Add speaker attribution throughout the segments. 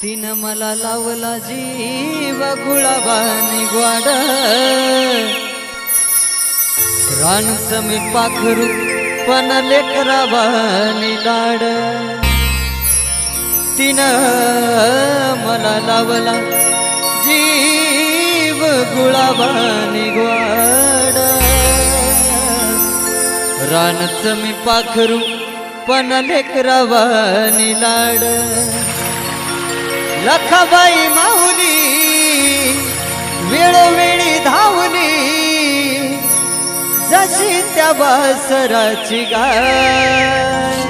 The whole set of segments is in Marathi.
Speaker 1: तिनं मला लावला जीव गुलाबानी ग्वाड रानचं मी पाखरू पण लेकराबानी लाड तिनं मला लावला जीव गुलाबानी ग्वाड रानचं मी पाखरू पण लेकराबानी लाड लखाबाई माऊली वेळोवेळी धावली जशी त्या वासराची गाय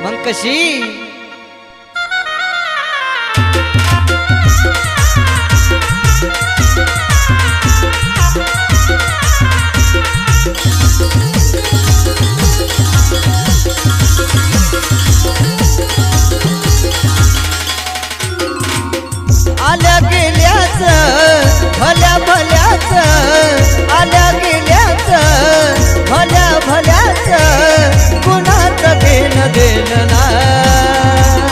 Speaker 1: मग कशी आल्या गेल्याच भल्या भल्याच आल्या गेल्याच भल्या भल्याच कुणाचं घेणं देणं नाही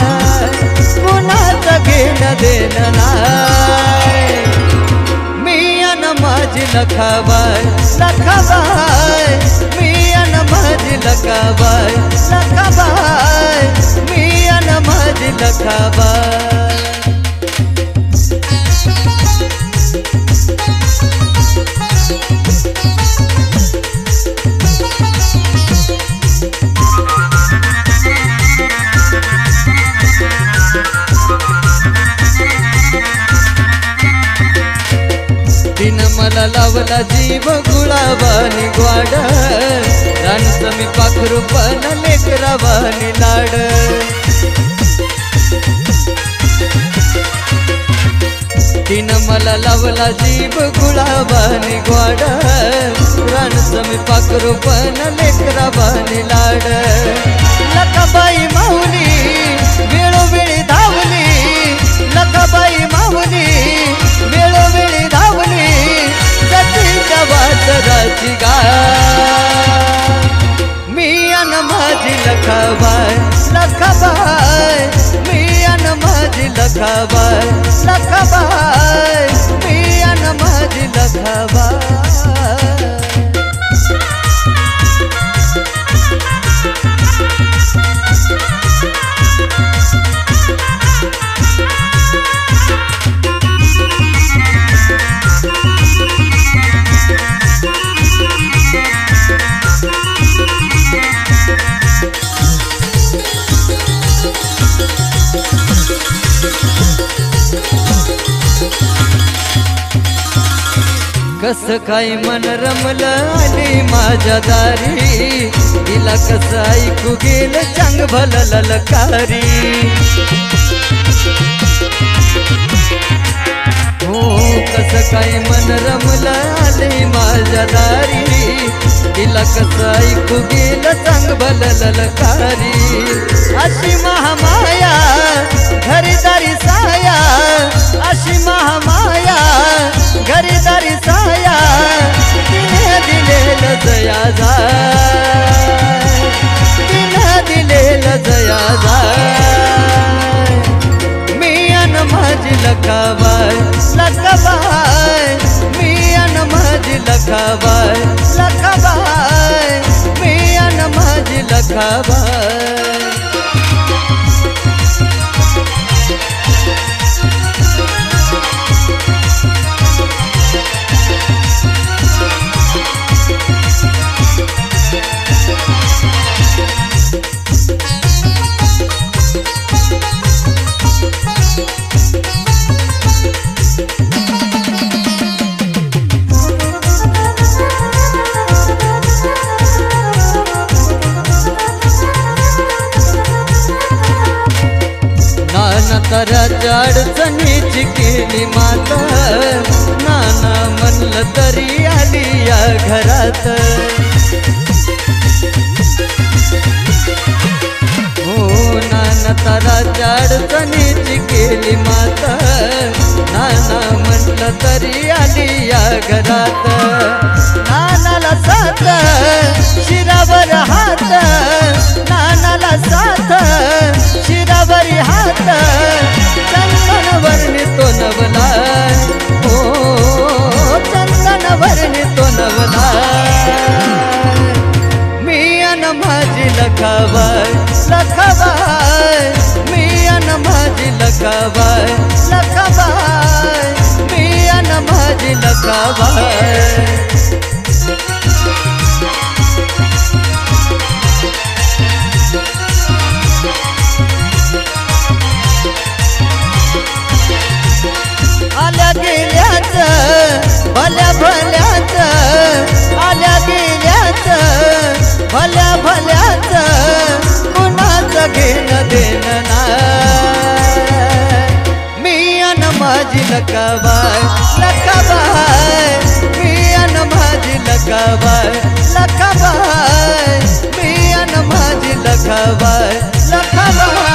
Speaker 1: कुणाचं घेणं देणं नाही मी अन माझी लखाबाई लखाबाई मी अन माझी लखाबाई लखाबाई मी अन माझी लखाबाई तिनं मला लावला जीव गुलाबानी ग्वाड रानचं मी पाखरू पण लेकराबानी लाड तिनं मला लावला जीव गुलाबानी ग्वाड रानचं मी पाखरू पण लेकराबानी लाड लखाबाई माऊली वेळोवेळी धावली लखाबाई माऊली वेळोवेळी धावली जशीच्या वासराची गाय मी अन माझी लखाबाई लखाबाई मी अन माझी लखाबाई लखाबाई मी अन माझी लखाबाई कसं काय मन रमलं आली माझ्या दारी तिला कसं ऐकू गेलं चांग भलं ललकारी हो कसं काय मन रमलं आली माझ्या दारी तिला कसं ऐकू गेलं चांग भलं ललकारी अशी महामाया घरीदारी साया अशी महामाया घरीदारी साया तिने दिलेलं जया जाय तिने दिलेलं जया जाय मी अन माझी लखाबाई लखाबाई मी अन माझी लखाबाई लखाबाई मी अन माझी लखाबाई तराच्या अडचणीची केली माता नाना म्हणलं तरी आली या घरात हो नाना तराच्या अडचणीची केली माता नाना म्हणलं तरी आली या घरात नानाला साथ शिरावर हात नानाला साथ शिरावरी हात लखाबाई लखाबाई मी अन माझी लखाबाई लखाबाई मी अन माझी लखाबाई आल्या गेल्याच भल्या भल्याच आल्या गेल्याच भल्या भल्याच कुणाचं घेणं देणं नाय मी अन माझी लखाबाई लखाबाई मी अन माझी लखाबाई लखाबाई मी अन माझी लखाबाई लखाबाई